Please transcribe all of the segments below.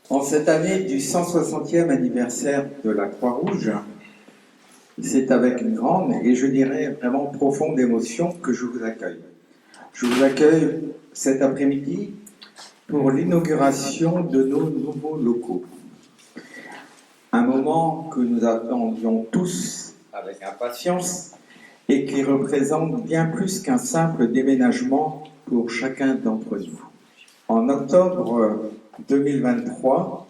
En cette année du 160e anniversaire de la Croix-Rouge, c'est avec une grande et je dirais vraiment profonde émotion que je vous accueille. Je vous accueille cet après-midi pour l'inauguration de nos nouveaux locaux. Un moment que nous attendions tous avec impatience et qui représente bien plus qu'un simple déménagement pour chacun d'entre nous. En octobre 2023,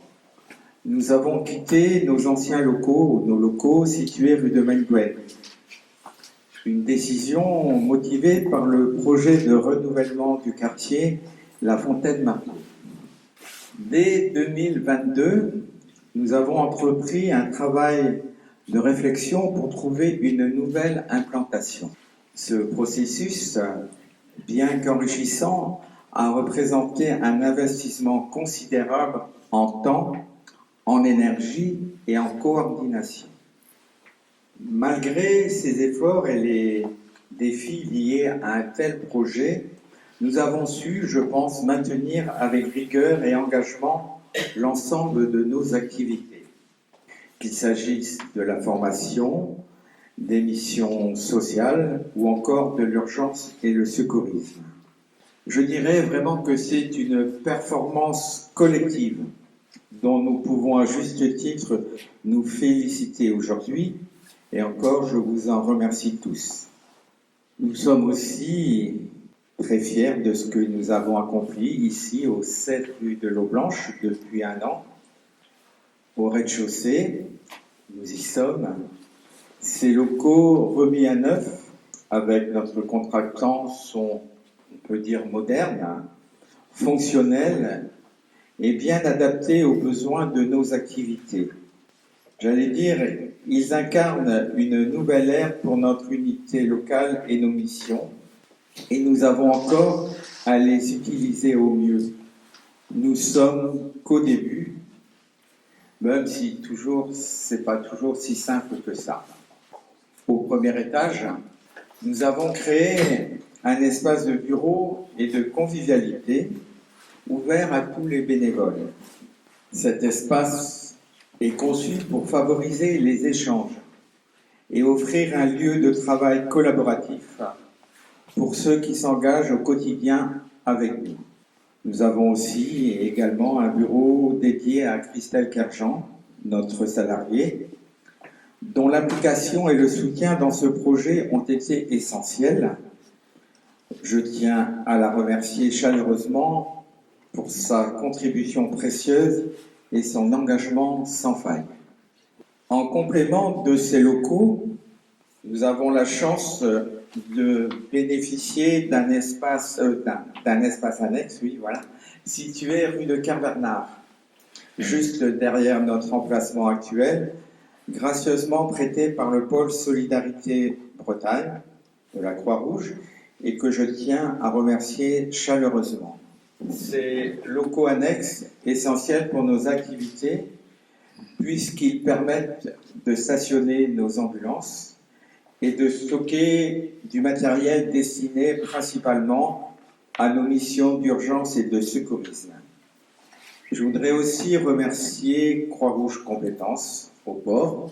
nous avons quitté nos anciens locaux, nos locaux situés rue de Maine-Gouët. Une décision motivée par le projet de renouvellement du quartier La Fontaine-Marteau. Dès 2022, nous avons entrepris un travail de réflexion pour trouver une nouvelle implantation. Ce processus, bien qu'enrichissant, a représenté un investissement considérable en temps, en énergie et en coordination. Malgré ces efforts et les défis liés à un tel projet, nous avons su, je pense, maintenir avec rigueur et engagement l'ensemble de nos activités, qu'il s'agisse de la formation, des missions sociales ou encore de l'urgence et le secourisme. Je dirais vraiment que c'est une performance collective dont nous pouvons à juste titre nous féliciter aujourd'hui, et encore je vous en remercie tous. Nous sommes aussi très fiers de ce que nous avons accompli ici au 7 rue de l'Eau Blanche depuis un an. Au rez-de-chaussée, nous y sommes. Ces locaux remis à neuf avec notre contractant sont, on peut dire, modernes, fonctionnels et bien adaptés aux besoins de nos activités. J'allais dire, ils incarnent une nouvelle ère pour notre unité locale et nos missions, et nous avons encore à les utiliser au mieux. Nous sommes qu'au début, même si c'est pas toujours si simple que ça. Au premier étage, nous avons créé un espace de bureau et de convivialité ouvert à tous les bénévoles. Cet espace est conçu pour favoriser les échanges et offrir un lieu de travail collaboratif pour ceux qui s'engagent au quotidien avec nous. Nous avons aussi également un bureau dédié à Christelle Kerjean, notre salariée, dont l'implication et le soutien dans ce projet ont été essentiels. Je tiens à la remercier chaleureusement pour sa contribution précieuse et son engagement sans faille. En complément de ces locaux, nous avons la chance de bénéficier d'un espace annexe, situé rue de Querbernard, juste derrière notre emplacement actuel, gracieusement prêté par le pôle Solidarité Bretagne de la Croix-Rouge et que je tiens à remercier chaleureusement. Ces locaux annexes essentiels pour nos activités puisqu'ils permettent de stationner nos ambulances et de stocker du matériel destiné principalement à nos missions d'urgence et de secourisme. Je voudrais aussi remercier Croix-Rouge Compétences au port,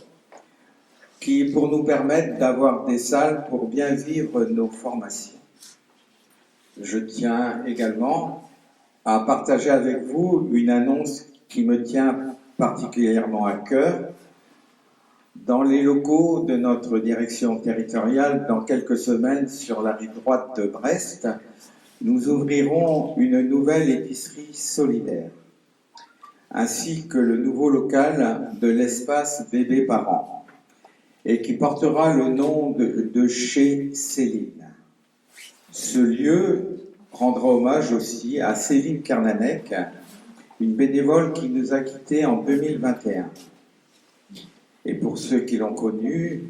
qui pour nous permettre d'avoir des salles pour bien vivre nos formations. Je tiens également à partager avec vous une annonce qui me tient particulièrement à cœur. Dans les locaux de notre direction territoriale, dans quelques semaines, sur la rive droite de Brest, nous ouvrirons une nouvelle épicerie solidaire, ainsi que le nouveau local de l'espace bébé parents, et qui portera le nom de chez Céline. Ce lieu rendra hommage aussi à Céline Kernanec, une bénévole qui nous a quittés en 2021. Et pour ceux qui l'ont connue,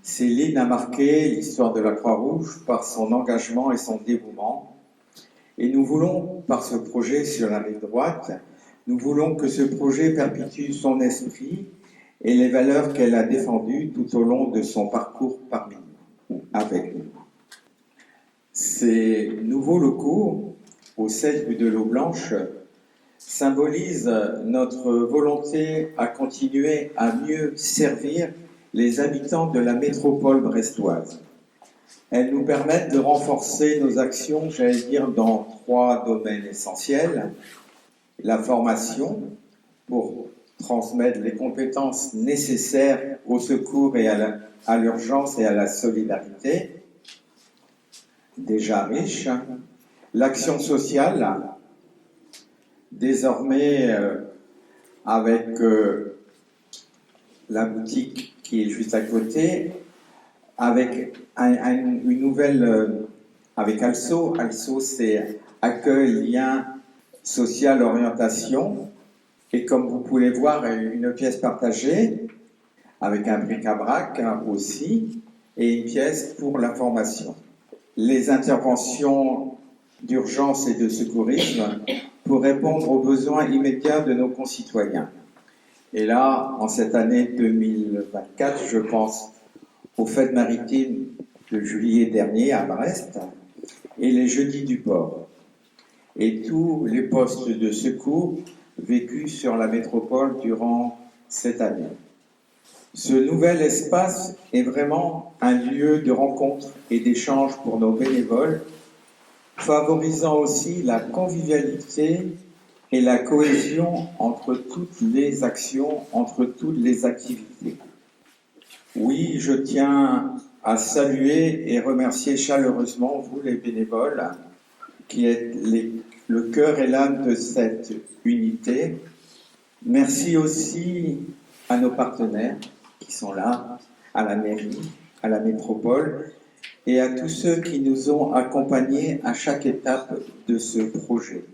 Céline a marqué l'histoire de la Croix-Rouge par son engagement et son dévouement. Et nous voulons, par ce projet sur la rive droite, nous voulons que ce projet perpétue son esprit et les valeurs qu'elle a défendues tout au long de son parcours parmi nous, ou avec nous. Ces nouveaux locaux, au 7 rue de l'Eau Blanche, symbolise notre volonté à continuer à mieux servir les habitants de la métropole brestoise. Elles nous permettent de renforcer nos actions, j'allais dire, dans 3 domaines essentiels. La formation, pour transmettre les compétences nécessaires au secours et à l'urgence et à la solidarité, déjà riche. L'action sociale, désormais avec la boutique qui est juste à côté, avec une nouvelle, avec Also. Also, c'est accueil, lien, social, orientation. Et comme vous pouvez voir, une pièce partagée, avec un bric-à-brac aussi, et une pièce pour la formation. Les interventions d'urgence et de secourisme pour répondre aux besoins immédiats de nos concitoyens. Et là, en cette année 2024, je pense aux fêtes maritimes de juillet dernier à Brest et les jeudis du port et tous les postes de secours vécus sur la métropole durant cette année. Ce nouvel espace est vraiment un lieu de rencontre et d'échange pour nos bénévoles, favorisant aussi la convivialité et la cohésion entre toutes les actions, entre toutes les activités. Oui, je tiens à saluer et remercier chaleureusement vous les bénévoles, qui êtes le cœur et l'âme de cette unité. Merci aussi à nos partenaires qui sont là, à la mairie, à la métropole, et à tous ceux qui nous ont accompagnés à chaque étape de ce projet.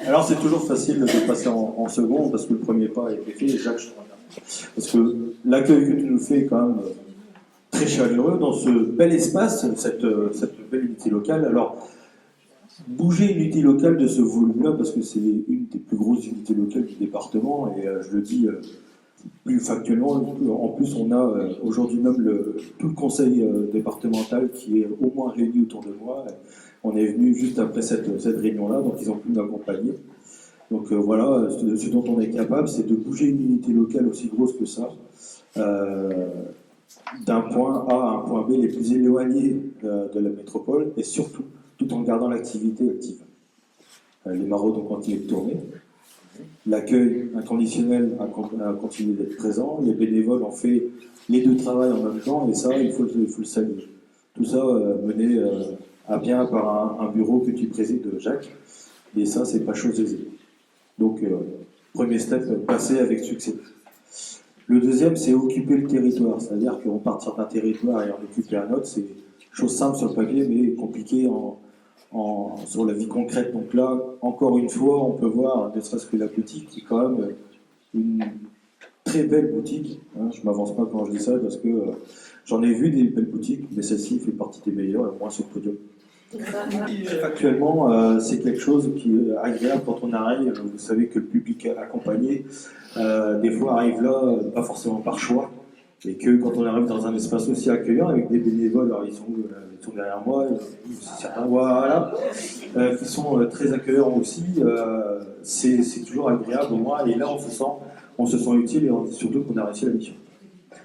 Alors c'est toujours facile de passer en second parce que le premier pas a été fait et Jacques, je te remercie. Parce que l'accueil que tu nous fais est quand même très chaleureux dans ce bel espace, cette belle unité locale. Alors, bouger une unité locale de ce volume-là, parce que c'est une des plus grosses unités locales du département, et je le dis plus factuellement, en plus on a aujourd'hui même tout le conseil départemental qui est au moins réuni autour de moi. On est venu juste après cette réunion-là, donc ils ont pu m'accompagner. Donc voilà, ce dont on est capable, c'est de bouger une unité locale aussi grosse que ça, d'un point A à un point B les plus éloignés de la métropole, et surtout tout en gardant l'activité active. Les maraudes ont continué de tourner. L'accueil inconditionnel a continué d'être présent. Les bénévoles ont fait les deux travails en même temps, et ça, il faut le saluer. Tout ça mené à bien par un bureau que tu présides, Jacques, et ça, c'est pas chose aisée. Donc, premier step, passer avec succès. Le deuxième, c'est occuper le territoire, c'est-à-dire qu'on part d'un territoire et en occuper un autre, c'est chose simple sur le papier, mais compliqué sur la vie concrète. Donc là, encore une fois, on peut voir, ne serait-ce que la boutique, qui est quand même une très belle boutique. Hein, je ne m'avance pas quand je dis ça, parce que j'en ai vu des belles boutiques, mais celle-ci fait partie des meilleures, et moins sur le podium. Actuellement, c'est quelque chose qui est agréable quand on arrive. Vous savez que le public accompagné, des fois, arrive là, pas forcément par choix, et que quand on arrive dans un espace aussi accueillant, avec des bénévoles, alors ils sont derrière moi, certains, voilà, qui sont très accueillants aussi, c'est toujours agréable pour moi, et là on se sent utile, et on dit surtout qu'on a réussi la mission.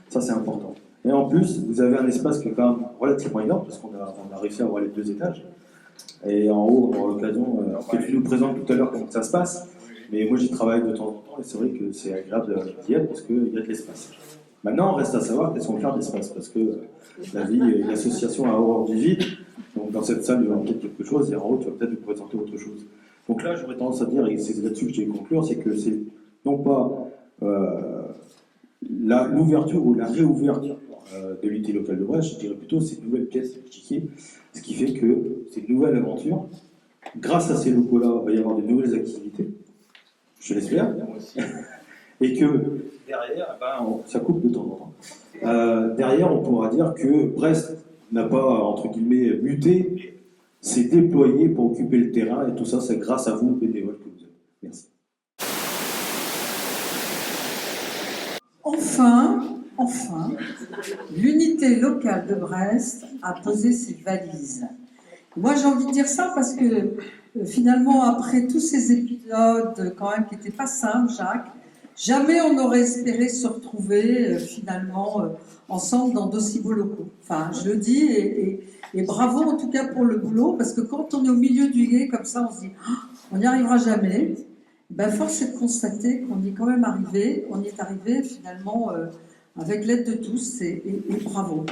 Ça, c'est important. Et en plus, vous avez un espace qui est quand même relativement énorme, parce qu'on a réussi à avoir les 2 étages. Et en haut, on aura l'occasion que tu nous présentes tout à l'heure comment ça se passe. Mais moi, j'y travaille de temps en temps, et c'est vrai que c'est agréable d'y être, parce qu'il y a de l'espace. Maintenant, reste à savoir qu'est-ce qu'on va faire de l'espace, parce que la vie est une association à horreur du vide. Donc dans cette salle, il y aura peut-être quelque chose, et en haut, tu vas peut-être nous présenter autre chose. Donc là, j'aurais tendance à dire, et c'est là-dessus que je vais conclure, c'est que c'est non pas l'ouverture ou la réouverture de l'unité locale de Brest, je dirais plutôt c'est une nouvelle pièce d'échiquier, ce qui fait que c'est une nouvelle aventure. Grâce à ces locaux-là, il va y avoir de nouvelles activités, je l'espère, et que derrière, ça coupe de temps en temps. Derrière, on pourra dire que Brest n'a pas, entre guillemets, muté, mais s'est déployé pour occuper le terrain, et tout ça, c'est grâce à vous, bénévoles, que vous êtes. Merci. Enfin, l'unité locale de Brest a posé ses valises. Moi, j'ai envie de dire ça parce que finalement, après tous ces épisodes quand même qui n'étaient pas simples, Jacques, jamais on n'aurait espéré se retrouver finalement ensemble dans d'aussi beaux locaux. Enfin, je le dis et bravo en tout cas pour le boulot, parce que quand on est au milieu du gué comme ça, on se dit on n'y arrivera jamais. Ben, force est de constater qu'on y est quand même arrivé. On y est arrivé finalement avec l'aide de tous et bravo.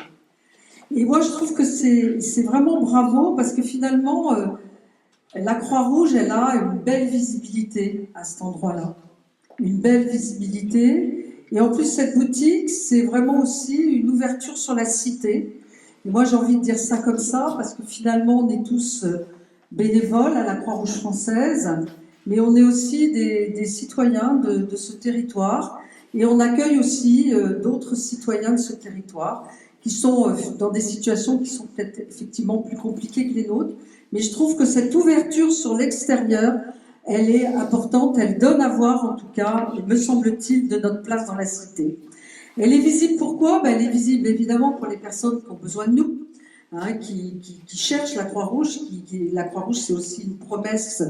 Et moi, je trouve que c'est vraiment bravo parce que finalement, la Croix-Rouge, elle a une belle visibilité à cet endroit-là. Une belle visibilité. Et en plus, cette boutique, c'est vraiment aussi une ouverture sur la cité. Et moi, j'ai envie de dire ça comme ça parce que finalement, on est tous bénévoles à la Croix-Rouge française, mais on est aussi des citoyens de ce territoire. Et on accueille aussi d'autres citoyens de ce territoire qui sont dans des situations qui sont peut-être effectivement plus compliquées que les nôtres. Mais je trouve que cette ouverture sur l'extérieur, elle est importante, elle donne à voir en tout cas, me semble-t-il, de notre place dans la cité. Elle est visible pourquoi ? Elle est visible évidemment pour les personnes qui ont besoin de nous, hein, qui cherchent la Croix-Rouge. La Croix-Rouge, c'est aussi une promesse,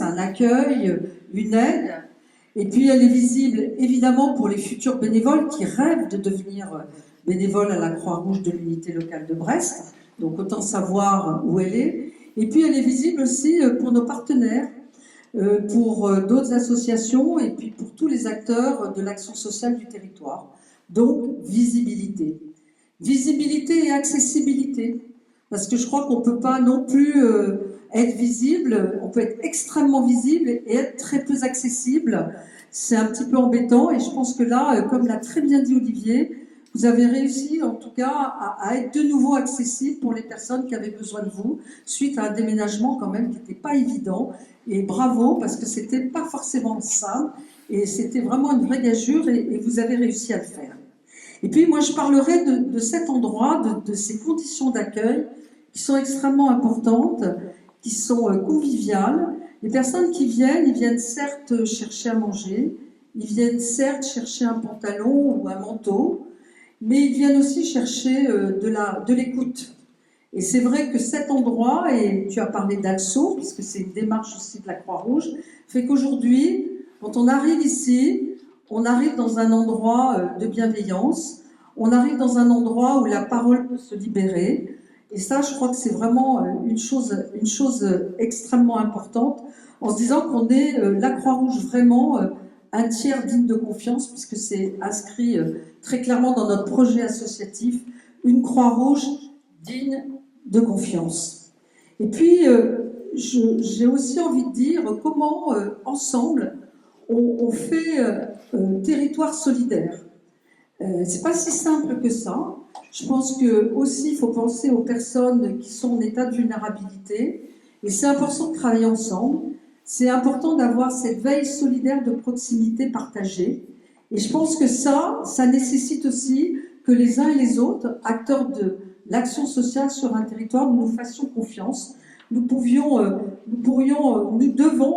un accueil, une aide. Et puis elle est visible évidemment pour les futurs bénévoles qui rêvent de devenir bénévoles à la Croix-Rouge de l'unité locale de Brest. Donc autant savoir où elle est. Et puis elle est visible aussi pour nos partenaires, pour d'autres associations et puis pour tous les acteurs de l'action sociale du territoire. Donc visibilité. Visibilité et accessibilité. Parce que je crois qu'on ne peut pas non plus être visible, on peut être extrêmement visible et être très peu accessible. C'est un petit peu embêtant et je pense que là, comme l'a très bien dit Olivier, vous avez réussi en tout cas à être de nouveau accessible pour les personnes qui avaient besoin de vous, suite à un déménagement quand même qui n'était pas évident. Et bravo, parce que c'était pas forcément simple, et c'était vraiment une vraie gageure, et vous avez réussi à le faire. Et puis moi je parlerai de cet endroit, de ces conditions d'accueil qui sont extrêmement importantes, qui sont conviviales. Les personnes qui viennent, ils viennent certes chercher à manger, ils viennent certes chercher un pantalon ou un manteau, mais ils viennent aussi chercher de l'écoute. Et c'est vrai que cet endroit, et tu as parlé d'Also, puisque c'est une démarche aussi de la Croix-Rouge, fait qu'aujourd'hui, quand on arrive ici, on arrive dans un endroit de bienveillance, on arrive dans un endroit où la parole peut se libérer. Et ça, je crois que c'est vraiment une chose extrêmement importante, en se disant qu'on est la Croix-Rouge vraiment un tiers digne de confiance, puisque c'est inscrit très clairement dans notre projet associatif, une Croix-Rouge digne de confiance. Et puis, j'ai aussi envie de dire comment, ensemble, on fait territoire solidaire. C'est pas si simple que ça. Je pense que aussi, il faut penser aux personnes qui sont en état de vulnérabilité. Et c'est important de travailler ensemble. C'est important d'avoir cette veille solidaire de proximité partagée. Et je pense que ça nécessite aussi que les uns et les autres, acteurs de l'action sociale sur un territoire, nous fassions confiance. Nous devons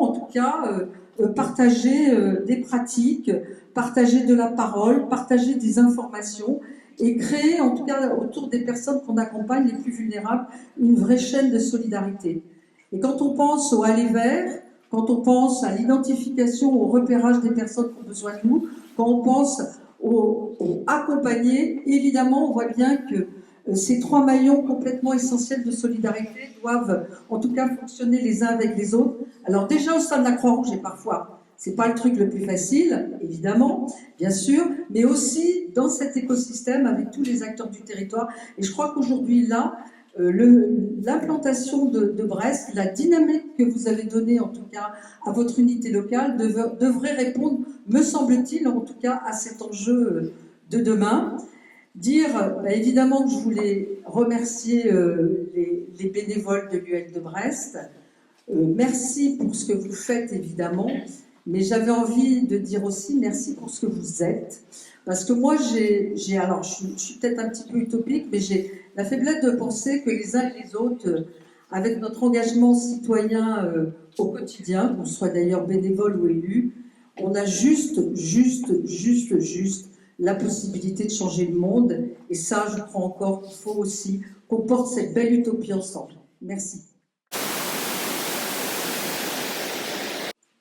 en tout cas partager des pratiques, partager de la parole, partager des informations et créer, en tout cas autour des personnes qu'on accompagne, les plus vulnérables, une vraie chaîne de solidarité. Et quand on pense au aller vers, quand on pense à l'identification, au repérage des personnes qui ont besoin de nous, quand on pense au accompagner, évidemment, on voit bien que ces trois maillons complètement essentiels de solidarité doivent, en tout cas, fonctionner les uns avec les autres. Alors déjà, au sein de la Croix-Rouge, et parfois, c'est pas le truc le plus facile, évidemment, bien sûr, mais aussi dans cet écosystème avec tous les acteurs du territoire. Et je crois qu'aujourd'hui, là, l'implantation de Brest, la dynamique que vous avez donnée, en tout cas, à votre unité locale, devrait répondre, me semble-t-il, en tout cas, à cet enjeu de demain. Dire, évidemment, que je voulais remercier les bénévoles de l'UL de Brest. Merci pour ce que vous faites, évidemment, mais j'avais envie de dire aussi merci pour ce que vous êtes. Parce que moi, alors, je suis peut-être un petit peu utopique, mais j'ai la faiblesse de penser que les uns et les autres, avec notre engagement citoyen au quotidien, qu'on soit d'ailleurs bénévole ou élu, on a juste la possibilité de changer le monde. Et ça, je crois encore qu'il faut aussi qu'on porte cette belle utopie ensemble. Merci.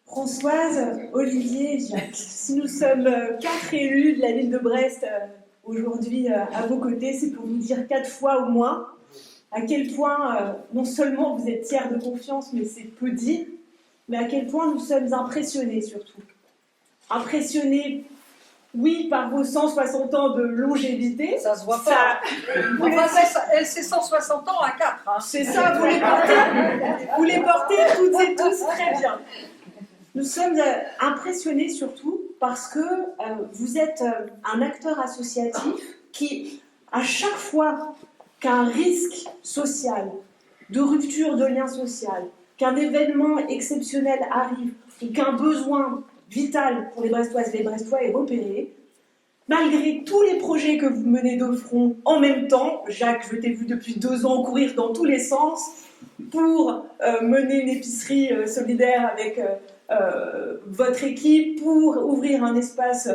Françoise, Olivier, Jacques, si nous sommes 4 élus de la ville de Brest aujourd'hui à vos côtés, c'est pour vous dire 4 fois au moins à quel point non seulement vous êtes tiers de confiance, mais c'est peu dit, mais à quel point nous sommes impressionnés surtout. Impressionnés, oui, par vos 160 ans de longévité. Ça se voit pas. C'est 160 ans à 4. Hein. C'est ça, vous les portez toutes et tous très bien. Nous sommes impressionnés surtout parce que vous êtes un acteur associatif qui, à chaque fois qu'un risque social, de rupture de lien social, qu'un événement exceptionnel arrive ou qu'un besoin vital pour les Brestoises et les Brestois est repéré, malgré tous les projets que vous menez de front en même temps, Jacques, je t'ai vu depuis 2 ans courir dans tous les sens pour mener une épicerie solidaire avec votre équipe, pour ouvrir un espace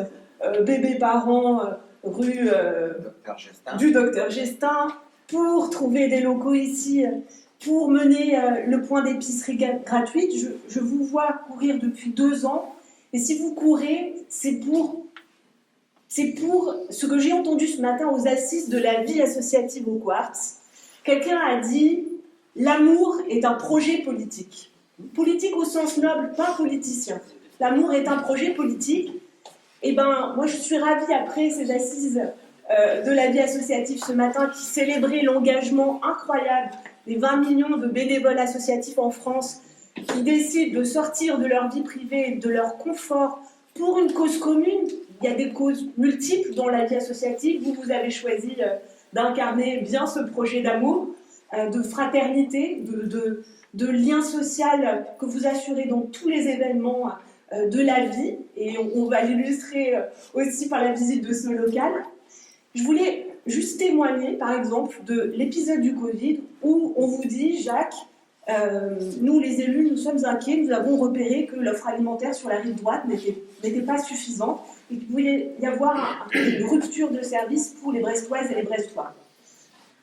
bébé-parents rue du Docteur Gestin, pour trouver des locaux ici, pour mener le point d'épicerie gratuite. Je vous vois courir depuis 2 ans, et si vous courez, c'est pour ce que j'ai entendu ce matin aux assises de la vie associative au Quartz. Quelqu'un a dit « L'amour est un projet politique ». Politique au sens noble, pas politicien. L'amour est un projet politique. Et ben, moi, je suis ravie, après ces assises de la vie associative ce matin, qui célébraient l'engagement incroyable des 20 millions de bénévoles associatifs en France, qui décident de sortir de leur vie privée, de leur confort, pour une cause commune. Il y a des causes multiples dans la vie associative. Vous avez choisi d'incarner bien ce projet d'amour, de fraternité, de lien social que vous assurez dans tous les événements de la vie. Et on va l'illustrer aussi par la visite de ce local. Je voulais juste témoigner, par exemple, de l'épisode du Covid où on vous dit, Jacques, nous les élus, nous sommes inquiets, nous avons repéré que l'offre alimentaire sur la rive droite n'était pas suffisante et qu'il pouvait y avoir une rupture de service pour les Brestoises et les Brestois.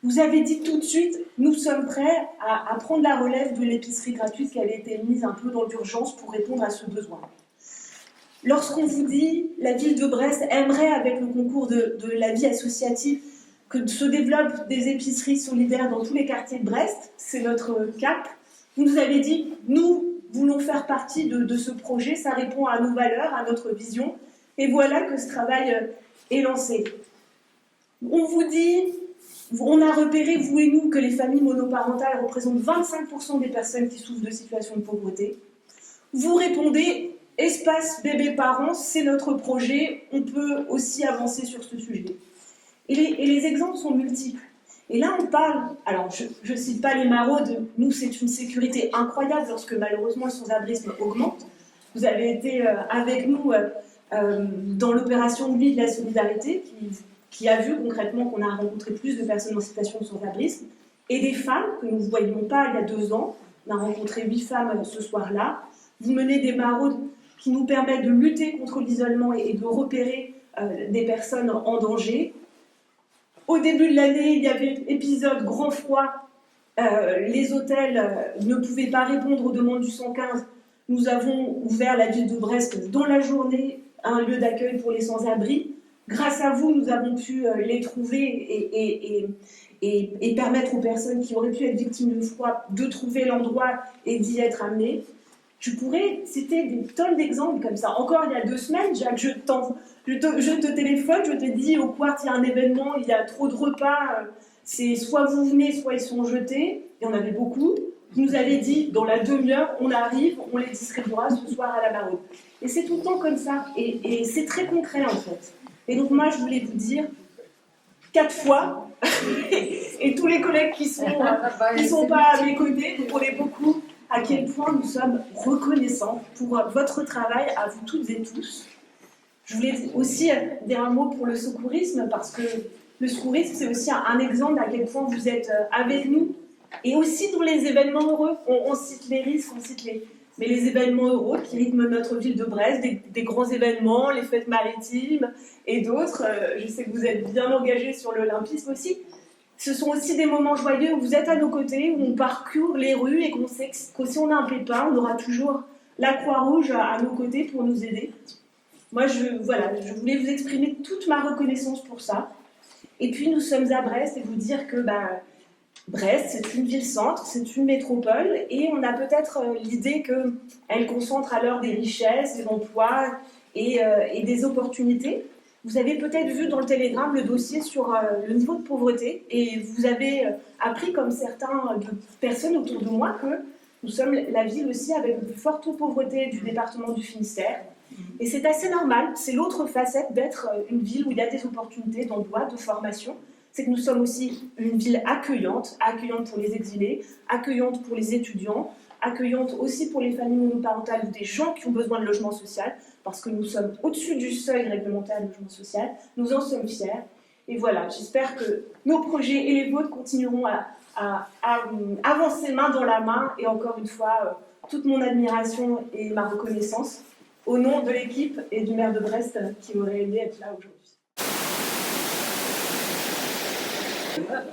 Vous avez dit tout de suite, nous sommes prêts à prendre la relève de l'épicerie gratuite qui avait été mise un peu dans l'urgence pour répondre à ce besoin. Lorsqu'on vous dit, la ville de Brest aimerait, avec le concours de la vie associative, que se développent des épiceries solidaires dans tous les quartiers de Brest, c'est notre cap. Vous nous avez dit, nous voulons faire partie de ce projet, ça répond à nos valeurs, à notre vision, et voilà que ce travail est lancé. On vous dit, on a repéré, vous et nous, que les familles monoparentales représentent 25% des personnes qui souffrent de situations de pauvreté. Vous répondez, espace bébé-parents, c'est notre projet, on peut aussi avancer sur ce sujet. Et les exemples sont multiples. Et là, on parle, alors je ne cite pas les maraudes, nous c'est une sécurité incroyable lorsque malheureusement le sans-abrisme augmente. Vous avez été avec nous dans l'opération de nuit de la solidarité qui a vu concrètement qu'on a rencontré plus de personnes en situation de sans-abrisme et des femmes que nous ne voyions pas il y a 2 ans. On a rencontré 8 femmes ce soir-là. Vous menez des maraudes qui nous permettent de lutter contre l'isolement et de repérer des personnes en danger. Au début de l'année, il y avait épisode grand froid. Les hôtels ne pouvaient pas répondre aux demandes du 115. Nous avons ouvert la ville de Brest dans la journée, un lieu d'accueil pour les sans-abri. Grâce à vous, nous avons pu les trouver et permettre aux personnes qui auraient pu être victimes de froid de trouver l'endroit et d'y être amenées. Je pourrais citer des tonnes d'exemples comme ça. Encore il y a 2 semaines, Jacques, je te téléphone, je te dis au Quartz, il y a un événement, il y a trop de repas, c'est soit vous venez, soit ils sont jetés. Il y en avait beaucoup. Vous nous avez dit, dans la demi-heure, on arrive, on les distribuera ce soir à la maraude. Et c'est tout le temps comme ça. Et c'est très concret en fait. Et donc moi, je voulais vous dire 4 fois, et tous les collègues qui sont pas à mes côtés, vous prenez beaucoup, à quel point nous sommes reconnaissants pour votre travail, à vous toutes et tous. Je voulais aussi dire un mot pour le secourisme, parce que le secourisme, c'est aussi un exemple à quel point vous êtes avec nous, et aussi dans les événements heureux. On cite les risques, mais les événements heureux qui rythment notre ville de Brest, des grands événements, les fêtes maritimes et d'autres. Je sais que vous êtes bien engagés sur l'olympisme aussi. Ce sont aussi des moments joyeux où vous êtes à nos côtés, où on parcourt les rues et qu'on sait que si on a un pépin, on aura toujours la Croix-Rouge à nos côtés pour nous aider. Moi, je voulais vous exprimer toute ma reconnaissance pour ça. Et puis, nous sommes à Brest et vous dire que Brest, c'est une ville-centre, c'est une métropole, et on a peut-être l'idée qu'elle concentre alors des richesses, des emplois et des opportunités. Vous avez peut-être vu dans le Télégramme le dossier sur le niveau de pauvreté, et vous avez appris, comme certaines personnes autour de moi, que nous sommes la ville aussi avec la plus forte pauvreté du département du Finistère. Et c'est assez normal, c'est l'autre facette d'être une ville où il y a des opportunités d'emploi, de formation. C'est que nous sommes aussi une ville accueillante, accueillante pour les exilés, accueillante pour les étudiants, accueillante aussi pour les familles monoparentales ou des gens qui ont besoin de logement social, parce que nous sommes au-dessus du seuil réglementaire de logement social. Nous en sommes fiers. Et voilà, j'espère que nos projets et les vôtres continueront à avancer main dans la main. Et encore une fois, toute mon admiration et ma reconnaissance au nom de l'équipe et du maire de Brest qui m'aurait aidé à être là aujourd'hui.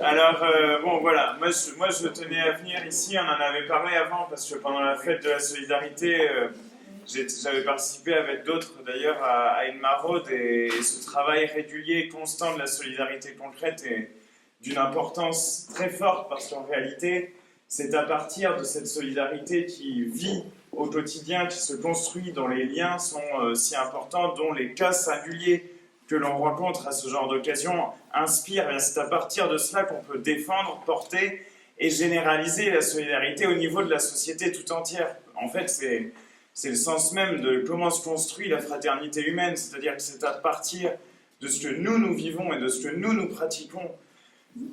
Alors, bon voilà, moi je tenais à venir ici, on en avait parlé avant, parce que pendant la fête de la solidarité, j'avais participé avec d'autres d'ailleurs à une maraude, et ce travail régulier et constant de la solidarité concrète est d'une importance très forte, parce qu'en réalité, c'est à partir de cette solidarité qui vit au quotidien, qui se construit, dont les liens sont si importants, dont les cas singuliers que l'on rencontre à ce genre d'occasion inspirent. Et c'est à partir de cela qu'on peut défendre, porter et généraliser la solidarité au niveau de la société tout entière. En fait, c'est le sens même de comment se construit la fraternité humaine, c'est-à-dire que c'est à partir de ce que nous vivons et de ce que nous pratiquons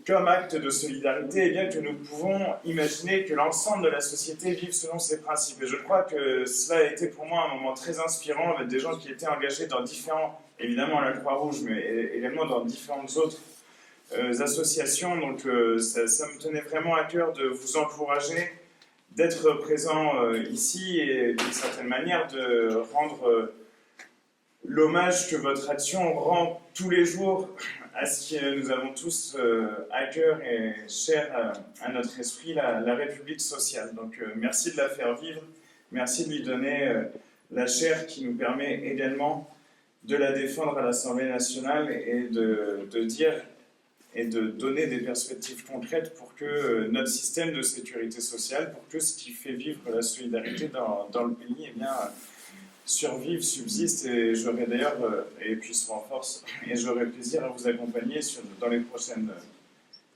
comme acte de solidarité, eh bien que nous pouvons imaginer que l'ensemble de la société vive selon ces principes. Et je crois que cela a été pour moi un moment très inspirant, avec des gens qui étaient engagés dans différents, évidemment la Croix-Rouge, mais également dans différentes autres associations. Donc ça me tenait vraiment à cœur de vous encourager, d'être présent ici et d'une certaine manière de rendre l'hommage que votre action rend tous les jours à ce que nous avons tous à cœur et cher à notre esprit, la République sociale. Donc merci de la faire vivre, merci de lui donner la chair qui nous permet également de la défendre à l'Assemblée nationale et de dire et de donner des perspectives concrètes pour que notre système de sécurité sociale, pour que ce qui fait vivre la solidarité dans le pays, eh bien, survive, subsiste, et j'aurai d'ailleurs, et puis se renforce, et j'aurai plaisir à vous accompagner dans les prochaines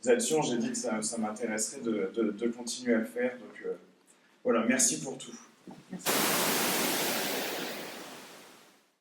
actions. J'ai dit que ça m'intéresserait de continuer à le faire, donc voilà, merci pour tout. Merci.